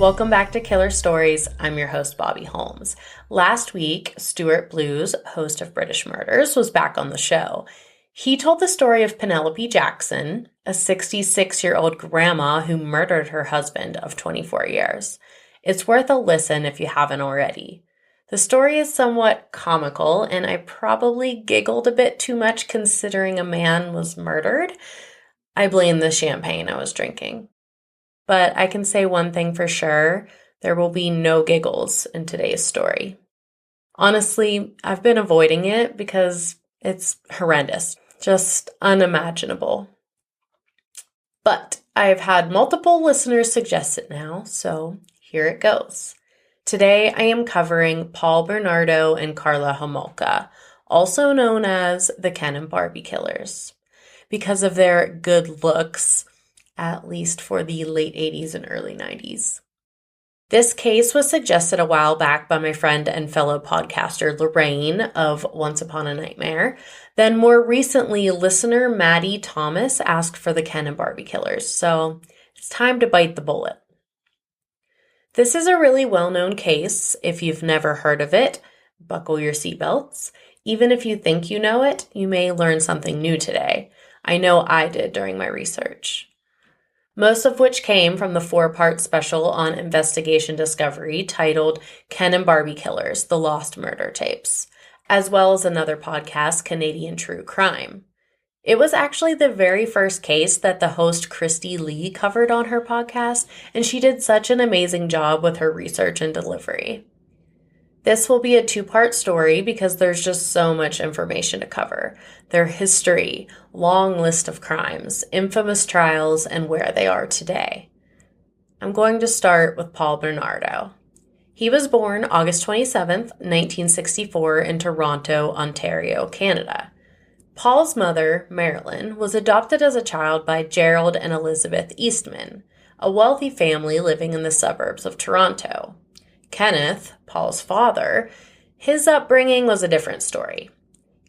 Welcome back to Killer Stories. I'm your host, Bobby Holmes. Last week, Stuart Blues, host of British Murders, was back on the show. He told the story of Penelope Jackson, a 66-year-old grandma who murdered her husband of 24 years. It's worth a listen if you haven't already. The story is somewhat comical, and I probably giggled a bit too much considering a man was murdered. I blame the champagne I was drinking. But I can say one thing for sure, there will be no giggles in today's story. Honestly, I've been avoiding it because it's horrendous, just unimaginable. But I've had multiple listeners suggest it now, so here it goes. Today I am covering Paul Bernardo and Karla Homolka, also known as the Ken and Barbie killers. Because of their good looks, at least for the late 80s and early 90s. This case was suggested a while back by my friend and fellow podcaster Lorraine of Once Upon a Nightmare. Then more recently, listener Maddie Thomas asked for the Ken and Barbie killers, so it's time to bite the bullet. This is a really well-known case. If you've never heard of it, buckle your seatbelts. Even if you think you know it, you may learn something new today. I know I did during my research. Most of which came from the 4-part special on Investigation Discovery titled Ken and Barbie Killers, The Lost Murder Tapes, as well as another podcast, Canadian True Crime. It was actually the very first case that the host Christy Lee covered on her podcast, and she did such an amazing job with her research and delivery. This will be a 2-part story because there's just so much information to cover. Their history, long list of crimes, infamous trials, and where they are today. I'm going to start with Paul Bernardo. He was born August 27th, 1964 in Toronto, Ontario, Canada. Paul's mother, Marilyn, was adopted as a child by Gerald and Elizabeth Eastman, a wealthy family living in the suburbs of Toronto. Kenneth, Paul's father, his upbringing was a different story.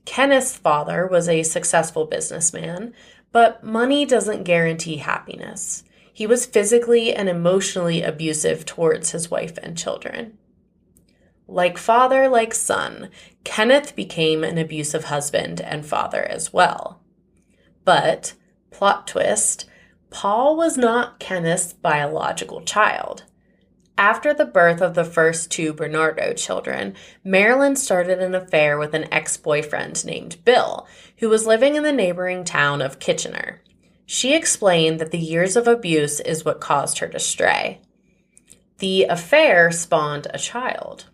Kenneth's father was a successful businessman, but money doesn't guarantee happiness. He was physically and emotionally abusive towards his wife and children. Like father, like son, Kenneth became an abusive husband and father as well. But, plot twist, Paul was not Kenneth's biological child. After the birth of the first 2 Bernardo children, Marilyn started an affair with an ex-boyfriend named Bill, who was living in the neighboring town of Kitchener. She explained that the years of abuse is what caused her to stray. The affair spawned a child.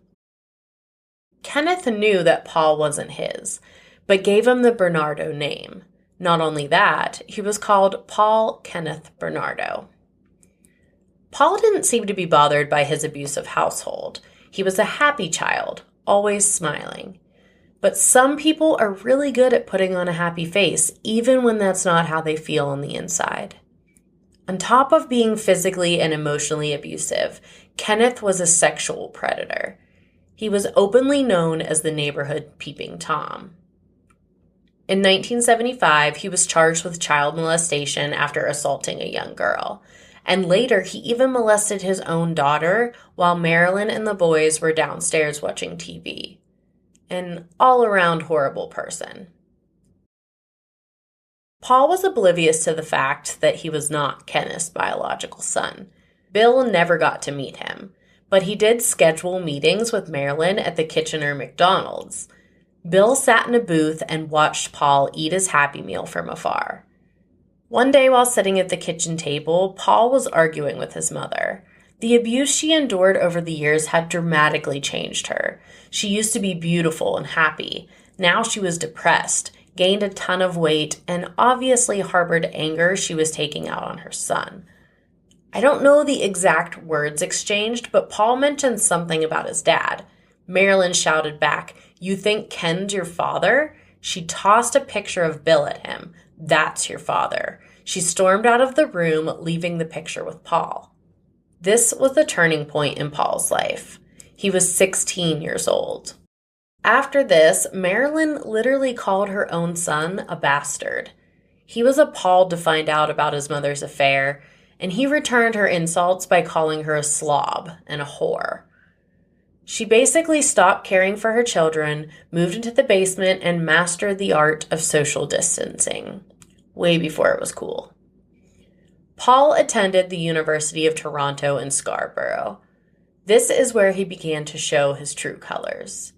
Kenneth knew that Paul wasn't his, but gave him the Bernardo name. Not only that, he was called Paul Kenneth Bernardo. Paul didn't seem to be bothered by his abusive household. He was a happy child, always smiling. But some people are really good at putting on a happy face, even when that's not how they feel on the inside. On top of being physically and emotionally abusive, Kenneth was a sexual predator. He was openly known as the neighborhood Peeping Tom. In 1975, he was charged with child molestation after assaulting a young girl. And later, he even molested his own daughter while Marilyn and the boys were downstairs watching TV. An all-around horrible person. Paul was oblivious to the fact that he was not Kenneth's biological son. Bill never got to meet him, but he did schedule meetings with Marilyn at the Kitchener McDonald's. Bill sat in a booth and watched Paul eat his Happy Meal from afar. One day while sitting at the kitchen table, Paul was arguing with his mother. The abuse she endured over the years had dramatically changed her. She used to be beautiful and happy. Now she was depressed, gained a ton of weight, and obviously harbored anger she was taking out on her son. I don't know the exact words exchanged, but Paul mentioned something about his dad. Marilyn shouted back, "You think Ken's your father?" She tossed a picture of Bill at him. "That's your father." She stormed out of the room, leaving the picture with Paul. This was the turning point in Paul's life. He was 16 years old. After this, Marilyn literally called her own son a bastard. He was appalled to find out about his mother's affair, and he returned her insults by calling her a slob and a whore. She basically stopped caring for her children, moved into the basement, and mastered the art of social distancing, way before it was cool. Paul attended the University of Toronto in Scarborough. This is where he began to show his true colors.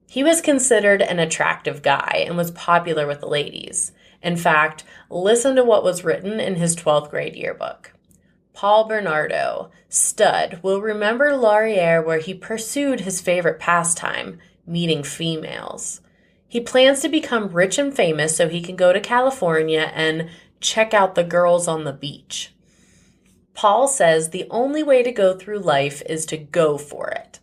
He was considered an attractive guy and was popular with the ladies. In fact, listen to what was written in his 12th grade yearbook. Paul Bernardo, stud, will remember Laurier where he pursued his favorite pastime, meeting females. He plans to become rich and famous so he can go to California and check out the girls on the beach. Paul says the only way to go through life is to go for it.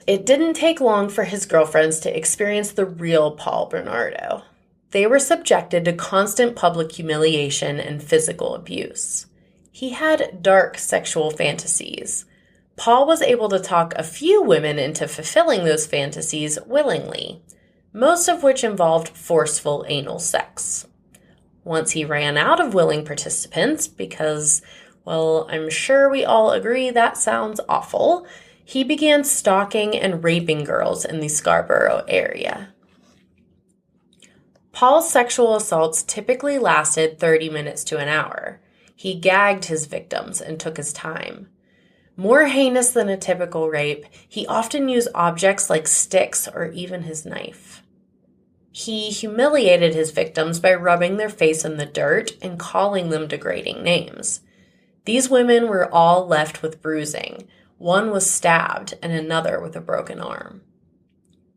It didn't take long for his girlfriends to experience the real Paul Bernardo. They were subjected to constant public humiliation and physical abuse. He had dark sexual fantasies. Paul was able to talk a few women into fulfilling those fantasies willingly, most of which involved forceful anal sex. Once he ran out of willing participants, because, well, I'm sure we all agree that sounds awful, he began stalking and raping girls in the Scarborough area. Paul's sexual assaults typically lasted 30 minutes to an hour. He gagged his victims and took his time. More heinous than a typical rape, he often used objects like sticks or even his knife. He humiliated his victims by rubbing their face in the dirt and calling them degrading names. These women were all left with bruising. One was stabbed and another with a broken arm.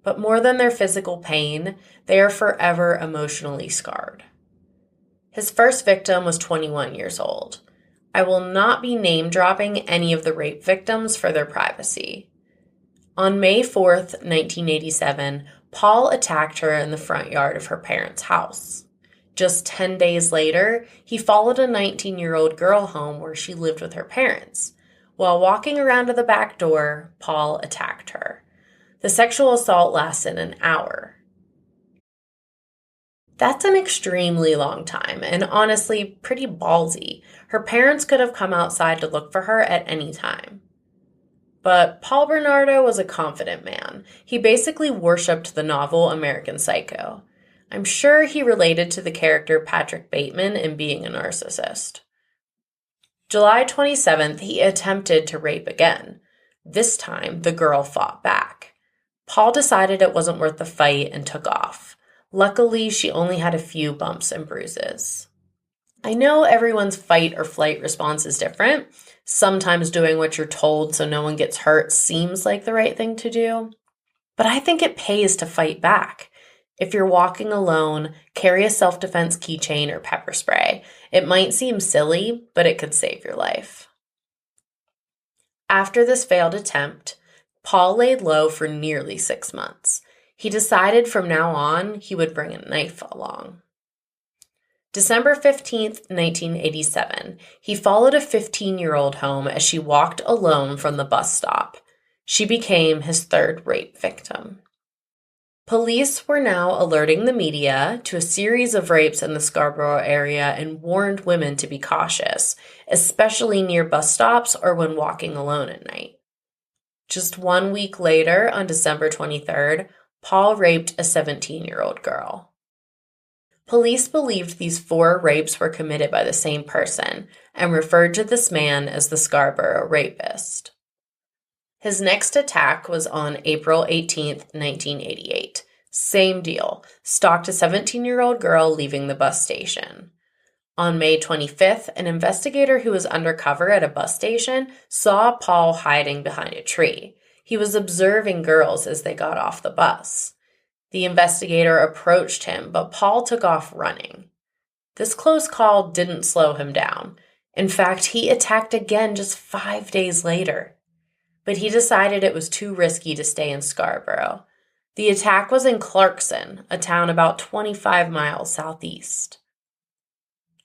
But more than their physical pain, they are forever emotionally scarred. His first victim was 21 years old. I will not be name-dropping any of the rape victims for their privacy. On May 4th, 1987, Paul attacked her in the front yard of her parents' house. Just 10 days later, he followed a 19-year-old girl home where she lived with her parents. While walking around to the back door, Paul attacked her. The sexual assault lasted an hour. That's an extremely long time, and honestly, pretty ballsy. Her parents could have come outside to look for her at any time. But Paul Bernardo was a confident man. He basically worshipped the novel American Psycho. I'm sure he related to the character Patrick Bateman in being a narcissist. July 27th, he attempted to rape again. This time, the girl fought back. Paul decided it wasn't worth the fight and took off. Luckily, she only had a few bumps and bruises. I know everyone's fight or flight response is different. Sometimes doing what you're told so no one gets hurt seems like the right thing to do. But I think it pays to fight back. If you're walking alone, carry a self-defense keychain or pepper spray. It might seem silly, but it could save your life. After this failed attempt, Paul laid low for nearly 6 months. He decided from now on he would bring a knife along. December 15th, 1987, he followed a 15-year-old home as she walked alone from the bus stop. She became his third rape victim. Police were now alerting the media to a series of rapes in the Scarborough area and warned women to be cautious, especially near bus stops or when walking alone at night. Just 1 week later, on December 23rd, Paul raped a 17-year-old girl. Police believed these 4 rapes were committed by the same person and referred to this man as the Scarborough Rapist. His next attack was on April 18th, 1988. Same deal. Stalked a 17-year-old girl leaving the bus station. On May 25th, an investigator who was undercover at a bus station saw Paul hiding behind a tree. He was observing girls as they got off the bus. The investigator approached him, but Paul took off running. This close call didn't slow him down. In fact, he attacked again just 5 days later. But he decided it was too risky to stay in Scarborough. The attack was in Clarkson, a town about 25 miles southeast.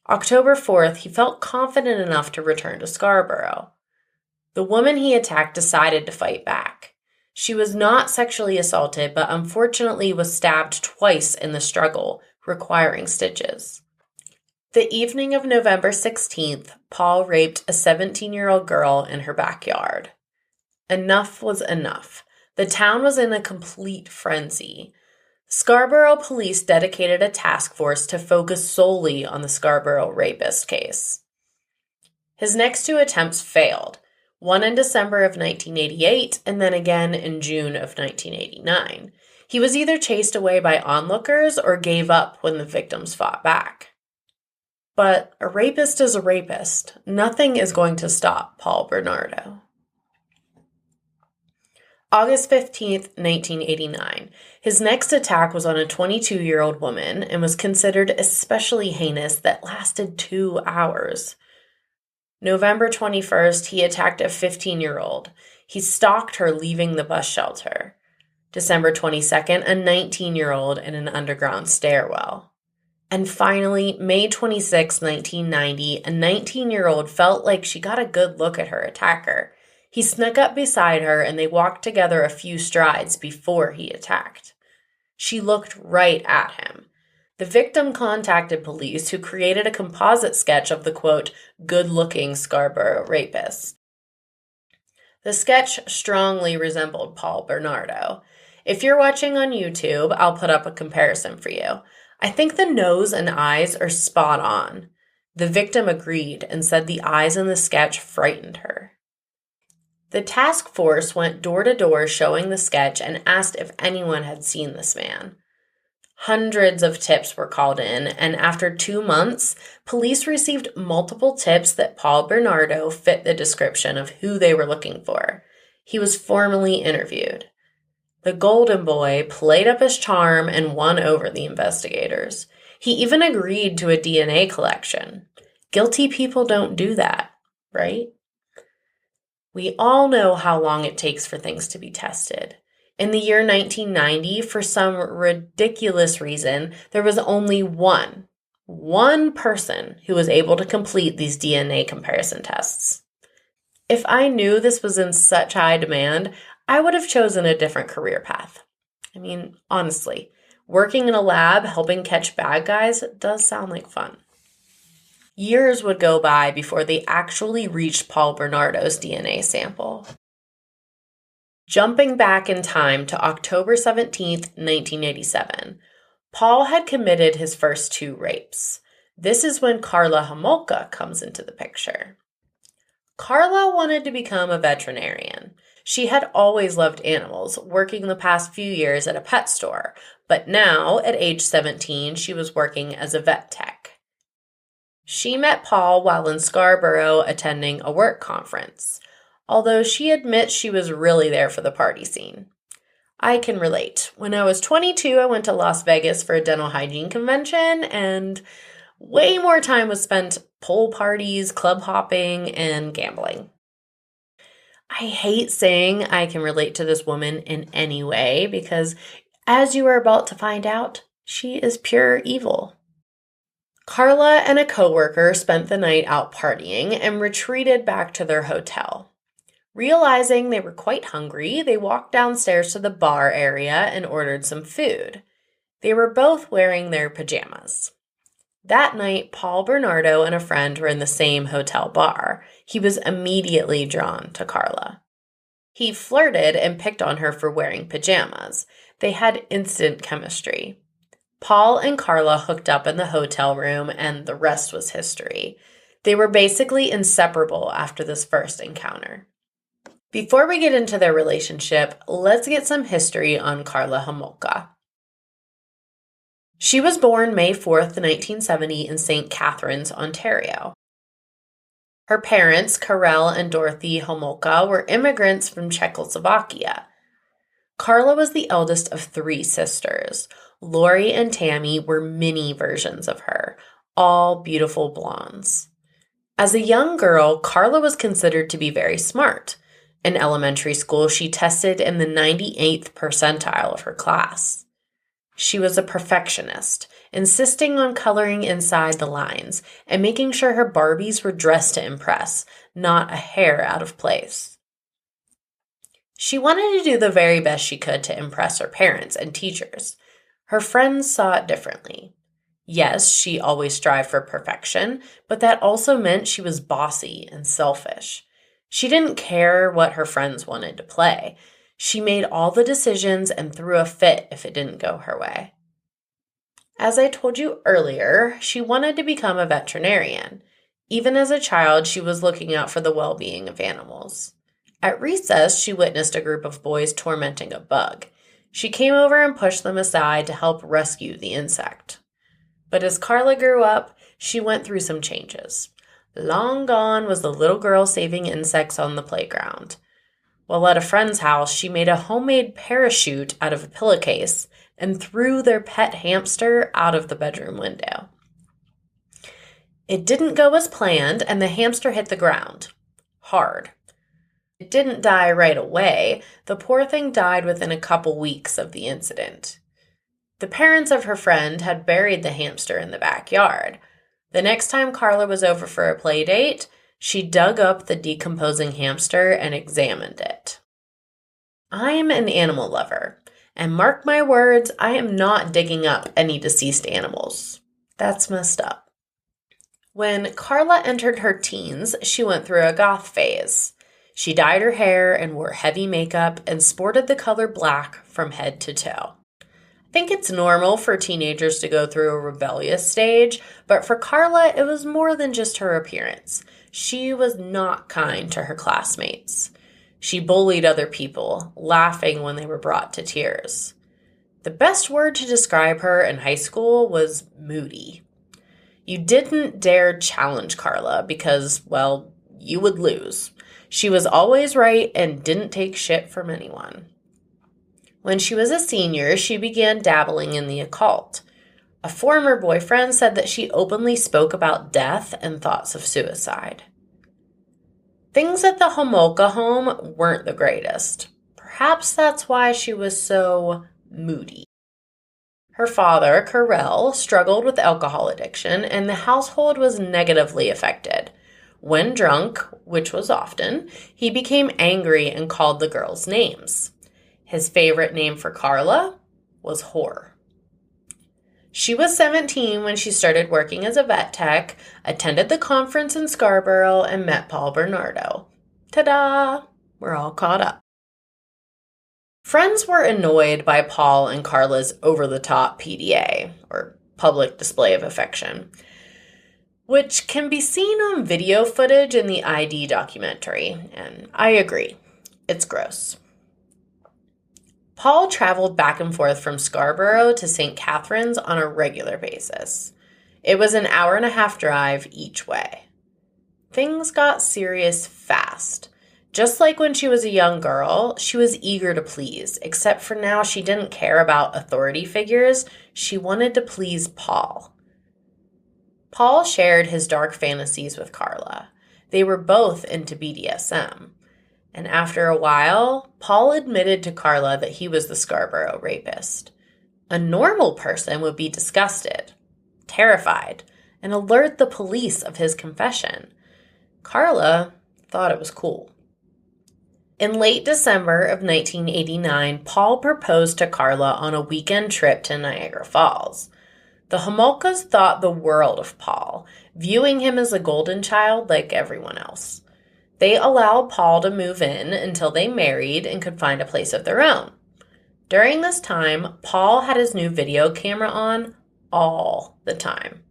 October 4th, he felt confident enough to return to Scarborough. The woman he attacked decided to fight back. She was not sexually assaulted, but unfortunately was stabbed twice in the struggle, requiring stitches. The evening of November 16th, Paul raped a 17-year-old girl in her backyard. Enough was enough. The town was in a complete frenzy. Scarborough police dedicated a task force to focus solely on the Scarborough Rapist case. His next two attempts failed, one in December of 1988 and then again in June of 1989. He was either chased away by onlookers or gave up when the victims fought back. But a rapist is a rapist. Nothing is going to stop Paul Bernardo. August 15th, 1989. His next attack was on a 22-year-old woman and was considered especially heinous that lasted 2 hours. November 21st, he attacked a 15-year-old. He stalked her leaving the bus shelter. December 22nd, a 19-year-old in an underground stairwell. And finally, May 26, 1990, a 19-year-old felt like she got a good look at her attacker. He snuck up beside her and they walked together a few strides before he attacked. She looked right at him. The victim contacted police, who created a composite sketch of the, quote, good-looking Scarborough rapist. The sketch strongly resembled Paul Bernardo. If you're watching on YouTube, I'll put up a comparison for you. I think the nose and eyes are spot on. The victim agreed and said the eyes in the sketch frightened her. The task force went door to door showing the sketch and asked if anyone had seen this man. Hundreds of tips were called in, and after 2 months, police received multiple tips that Paul Bernardo fit the description of who they were looking for. He was formally interviewed. The Golden Boy played up his charm and won over the investigators. He even agreed to a DNA collection. Guilty people don't do that, right? We all know how long it takes for things to be tested. In the year 1990, for some ridiculous reason, there was only one person who was able to complete these DNA comparison tests. If I knew this was in such high demand, I would have chosen a different career path. I mean, honestly, working in a lab helping catch bad guys does sound like fun. Years would go by before they actually reached Paul Bernardo's DNA sample. Jumping back in time to October 17th, 1987, Paul had committed his first 2 rapes. This is when Karla Homolka comes into the picture. Karla wanted to become a veterinarian. She had always loved animals, working the past few years at a pet store, but now, at age 17, she was working as a vet tech. She met Paul while in Scarborough attending a work conference, although she admits she was really there for the party scene. I can relate. When I was 22, I went to Las Vegas for a dental hygiene convention, and way more time was spent pool parties, club hopping, and gambling. I hate saying I can relate to this woman in any way because, as you are about to find out, she is pure evil. Carla and a coworker spent the night out partying and retreated back to their hotel. Realizing they were quite hungry, they walked downstairs to the bar area and ordered some food. They were both wearing their pajamas. That night, Paul Bernardo and a friend were in the same hotel bar. He was immediately drawn to Carla. He flirted and picked on her for wearing pajamas. They had instant chemistry. Paul and Carla hooked up in the hotel room, and the rest was history. They were basically inseparable after this first encounter. Before we get into their relationship, let's get some history on Karla Homolka. She was born May 4th, 1970 in St. Catharines, Ontario. Her parents, Karla and Dorothy Homolka, were immigrants from Czechoslovakia. Karla was the eldest of 3 sisters. Lori and Tammy were mini versions of her, all beautiful blondes. As a young girl, Karla was considered to be very smart. In elementary school, she tested in the 98th percentile of her class. She was a perfectionist, insisting on coloring inside the lines and making sure her Barbies were dressed to impress, not a hair out of place. She wanted to do the very best she could to impress her parents and teachers. Her friends saw it differently. Yes, she always strived for perfection, but that also meant she was bossy and selfish. She didn't care what her friends wanted to play. She made all the decisions and threw a fit if it didn't go her way. As I told you earlier, she wanted to become a veterinarian. Even as a child, she was looking out for the well-being of animals. At recess, she witnessed a group of boys tormenting a bug. She came over and pushed them aside to help rescue the insect. But as Carla grew up, she went through some changes. Long gone was the little girl saving insects on the playground. While at a friend's house, she made a homemade parachute out of a pillowcase and threw their pet hamster out of the bedroom window. It didn't go as planned, and the hamster hit the ground. Hard. It didn't die right away. The poor thing died within a couple weeks of the incident. The parents of her friend had buried the hamster in the backyard. The next time Carla was over for a play date, she dug up the decomposing hamster and examined it. I'm an animal lover, and mark my words, I am not digging up any deceased animals. That's messed up. When Carla entered her teens, she went through a goth phase. She dyed her hair and wore heavy makeup and sported the color black from head to toe. I think it's normal for teenagers to go through a rebellious stage, but for Carla, it was more than just her appearance. She was not kind to her classmates. She bullied other people, laughing when they were brought to tears. The best word to describe her in high school was moody. You didn't dare challenge Carla because, well, you would lose. She was always right and didn't take shit from anyone. When she was a senior, she began dabbling in the occult. A former boyfriend said that she openly spoke about death and thoughts of suicide. Things at the Homolka home weren't the greatest. Perhaps that's why she was so moody. Her father, Karla, struggled with alcohol addiction, and the household was negatively affected. When drunk, which was often, he became angry and called the girls names. His favorite name for Carla was Whore. She was 17 when she started working as a vet tech, attended the conference in Scarborough, and met Bernardo. Ta-da! We're all caught up. Friends were annoyed by Paul and Carla's over-the-top PDA, or public display of affection, which can be seen on video footage in the ID documentary, and I agree, it's gross. Paul traveled back and forth from Scarborough to St. Catharines on a regular basis. It was an hour-and-a-half drive each way. Things got serious fast. Just like when she was a young girl, she was eager to please, except for now she didn't care about authority figures. She wanted to please Paul. Paul shared his dark fantasies with Carla. They were both into BDSM. And after a while, Paul admitted to Carla that he was the Scarborough Rapist. A normal person would be disgusted, terrified, and alert the police of his confession. Carla thought it was cool. In late December of 1989, Paul proposed to Carla on a weekend trip to Niagara Falls. The Homolkas thought the world of Paul, viewing him as a golden child like everyone else. They allowed Paul to move in until they married and could find a place of their own. During this time, Paul had his new video camera on all the time.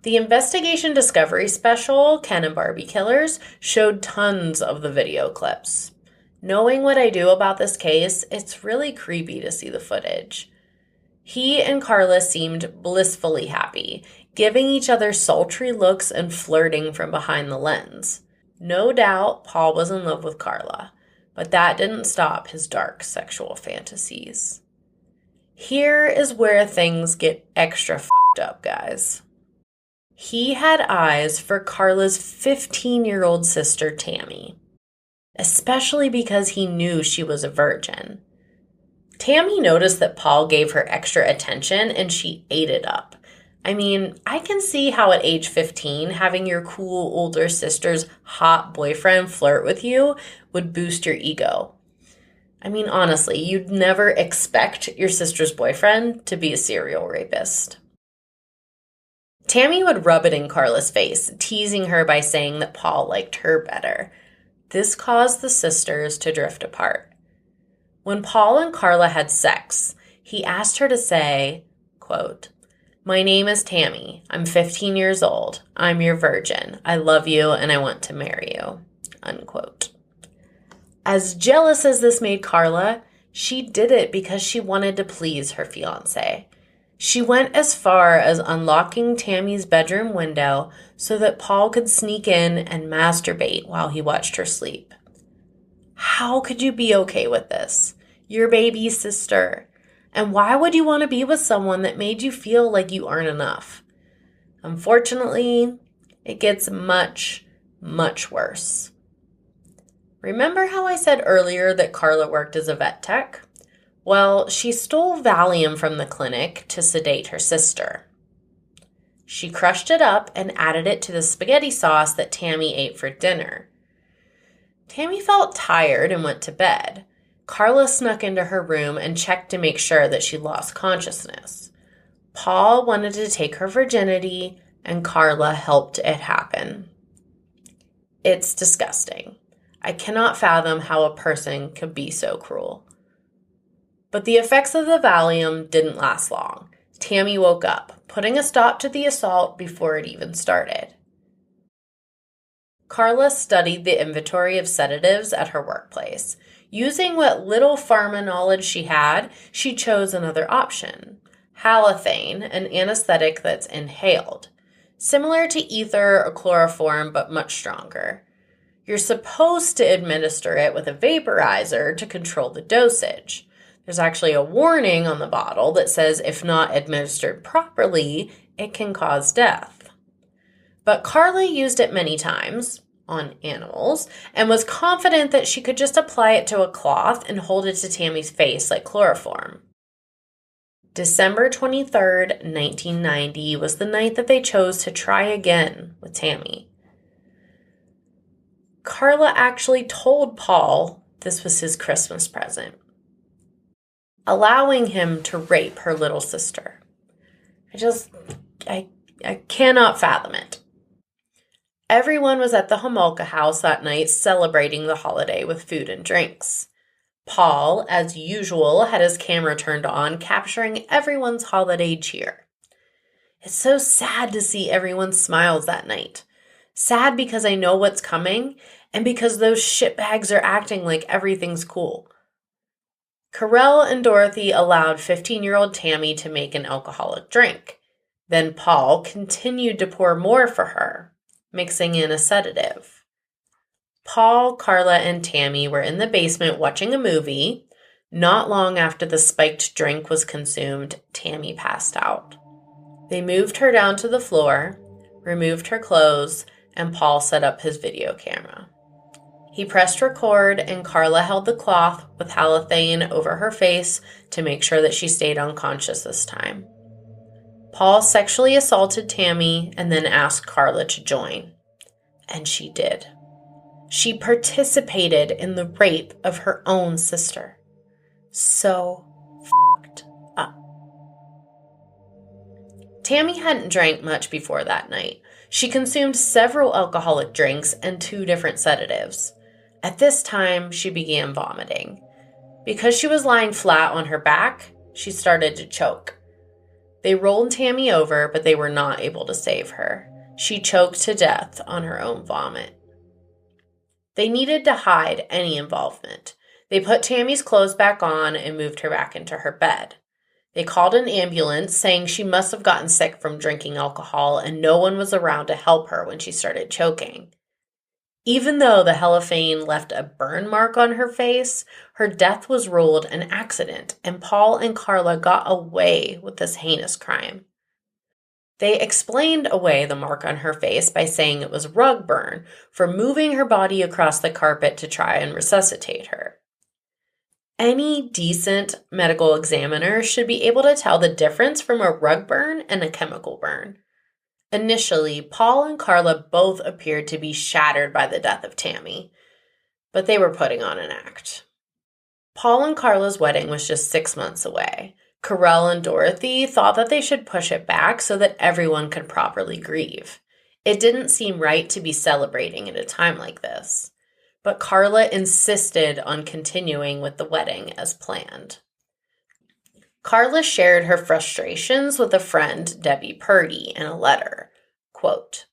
The Investigation Discovery special, Ken and Barbie Killers, showed tons of the video clips. Knowing what I do about this case, it's really creepy to see the footage. He and Carla seemed blissfully happy, giving each other sultry looks and flirting from behind the lens. No doubt Paul was in love with Carla, but that didn't stop his dark sexual fantasies. Here is where things get extra f***ed up, guys. He had eyes for Carla's 15-year-old sister, Tammy, especially because he knew she was a virgin. Tammy noticed that Paul gave her extra attention, and she ate it up. I mean, I can see how at age 15, having your cool older sister's hot boyfriend flirt with you would boost your ego. I mean, honestly, you'd never expect your sister's boyfriend to be a serial rapist. Tammy would rub it in Karla's face, teasing her by saying that Paul liked her better. This caused the sisters to drift apart. When Paul and Karla had sex, he asked her to say, quote, "My name is Tammy. I'm 15 years old. I'm your virgin. I love you and I want to marry you," unquote. As jealous as this made Karla, she did it because she wanted to please her fiancé. She went as far as unlocking Tammy's bedroom window so that Paul could sneak in and masturbate while he watched her sleep. How could you be okay with this? Your baby sister. And why would you want to be with someone that made you feel like you aren't enough? Unfortunately, it gets much, much worse. Remember how I said earlier that Karla worked as a vet tech? Well, she stole Valium from the clinic to sedate her sister. She crushed it up and added it to the spaghetti sauce that Tammy ate for dinner. Tammy felt tired and went to bed. Karla snuck into her room and checked to make sure that she lost consciousness. Paul wanted to take her virginity, and Karla helped it happen. It's disgusting. I cannot fathom how a person could be so cruel. But the effects of the Valium didn't last long. Tammy woke up, putting a stop to the assault before it even started. Karla studied the inventory of sedatives at her workplace. Using what little pharma knowledge she had, she chose another option, halothane, an anesthetic that's inhaled, similar to ether or chloroform but much stronger. You're supposed to administer it with a vaporizer to control the dosage. There's actually a warning on the bottle that says if not administered properly, it can cause death. But Karla used it many times on animals and was confident that she could just apply it to a cloth and hold it to Tammy's face like chloroform. December 23rd, 1990 was the night that they chose to try again with Tammy. Karla actually told Paul this was his Christmas present, allowing him to rape her little sister. I cannot fathom it. Everyone was at the Homolka house that night celebrating the holiday with food and drinks. Paul, as usual, had his camera turned on, capturing everyone's holiday cheer. It's so sad to see everyone's smiles that night. Sad because I know what's coming, and because those shitbags are acting like everything's cool. Carla and Dorothy allowed 15-year-old Tammy to make an alcoholic drink. Then Paul continued to pour more for her, mixing in a sedative. Paul, Karla, and Tammy were in the basement watching a movie. Not long after the spiked drink was consumed, Tammy passed out. They moved her down to the floor, removed her clothes, and Paul set up his video camera. He pressed record, and Karla held the cloth with halothane over her face to make sure that she stayed unconscious this time. Paul sexually assaulted Tammy and then asked Karla to join. And she did. She participated in the rape of her own sister. So fucked up. Tammy hadn't drank much before that night. She consumed several alcoholic drinks and 2 different sedatives. At this time, she began vomiting. Because she was lying flat on her back, she started to choke. They rolled Tammy over, but they were not able to save her. She choked to death on her own vomit. They needed to hide any involvement. They put Tammy's clothes back on and moved her back into her bed. They called an ambulance, saying she must have gotten sick from drinking alcohol and no one was around to help her when she started choking. Even though the halothane left a burn mark on her face, her death was ruled an accident, and Paul and Karla got away with this heinous crime. They explained away the mark on her face by saying it was rug burn for moving her body across the carpet to try and resuscitate her. Any decent medical examiner should be able to tell the difference from a rug burn and a chemical burn. Initially, Paul and Karla both appeared to be shattered by the death of Tammy, but they were putting on an act. Paul and Karla's wedding was just 6 months away. Carla and Dorothy thought that they should push it back so that everyone could properly grieve. It didn't seem right to be celebrating at a time like this. But Carla insisted on continuing with the wedding as planned. Carla shared her frustrations with a friend, Debbie Purdy, in a letter. Quote,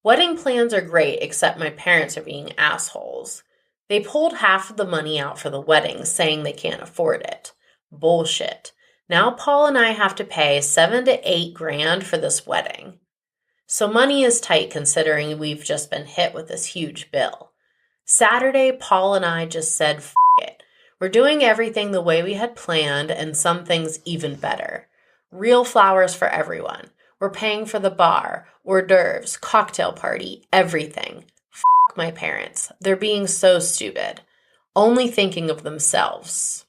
"Wedding plans are great, except my parents are being assholes. They pulled half of the money out for the wedding, saying they can't afford it. Bullshit. Now Paul and I have to pay $7 to $8 grand for this wedding. So money is tight considering we've just been hit with this huge bill. Saturday, Paul and I just said, F it. We're doing everything the way we had planned and some things even better. Real flowers for everyone. We're paying for the bar, hors d'oeuvres, cocktail party, everything. F my parents. They're being so stupid. Only thinking of themselves.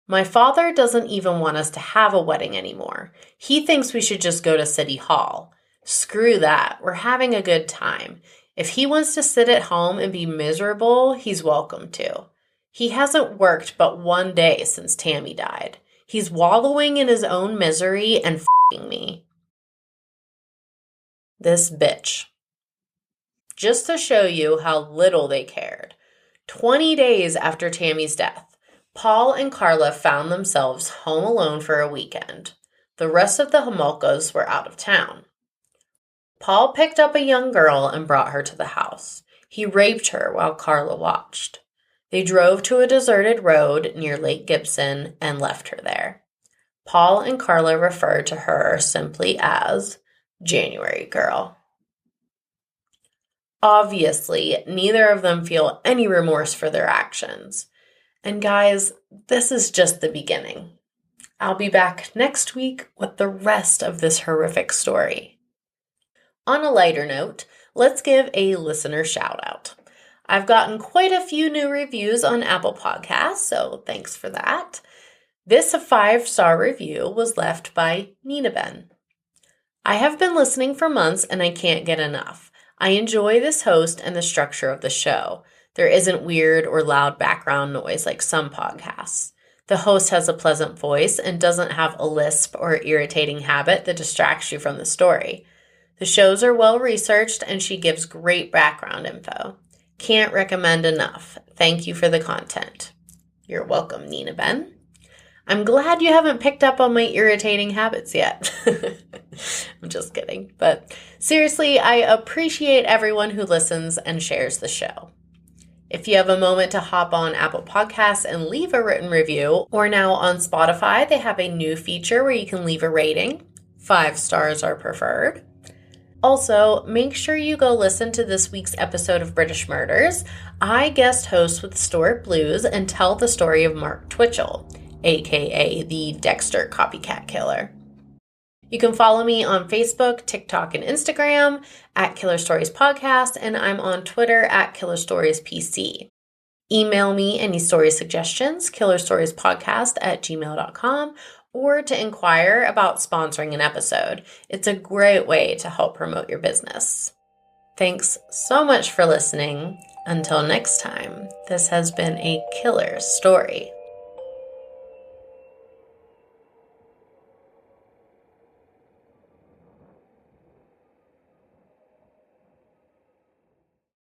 My father doesn't even want us to have a wedding anymore. He thinks we should just go to City Hall. Screw that. We're having a good time. If he wants to sit at home and be miserable, he's welcome to. He hasn't worked but one day since Tammy died. He's wallowing in his own misery and f***ing me. This bitch." Just to show you how little they cared. 20 days after Tammy's death, Paul and Carla found themselves home alone for a weekend. The rest of the Homolkas were out of town. Paul picked up a young girl and brought her to the house. He raped her while Carla watched. They drove to a deserted road near Lake Gibson and left her there. Paul and Carla referred to her simply as January Girl. Obviously, neither of them feel any remorse for their actions. And guys, this is just the beginning. I'll be back next week with the rest of this horrific story. On a lighter note, let's give a listener shout out. I've gotten quite a few new reviews on Apple Podcasts, so thanks for that. This 5-star review was left by Nina Ben. "I have been listening for months and I can't get enough. I enjoy this host and the structure of the show. There isn't weird or loud background noise like some podcasts. The host has a pleasant voice and doesn't have a lisp or irritating habit that distracts you from the story. The shows are well researched and she gives great background info. Can't recommend enough. Thank you for the content." You're welcome, Nina Ben. I'm glad you haven't picked up on my irritating habits yet. I'm just kidding. But seriously, I appreciate everyone who listens and shares the show. If you have a moment to hop on Apple Podcasts and leave a written review, or now on Spotify, they have a new feature where you can leave a rating. 5 stars are preferred. Also, make sure you go listen to this week's episode of British Murders. I guest host with Stuart Blues and tell the story of Mark Twitchell, aka the Dexter copycat killer. You can follow me on Facebook, TikTok, and Instagram at Killer Stories Podcast, and I'm on Twitter at Killer Stories PC. Email me any story suggestions, killerstoriespodcast@gmail.com, or to inquire about sponsoring an episode. It's a great way to help promote your business. Thanks so much for listening. Until next time, this has been a killer story.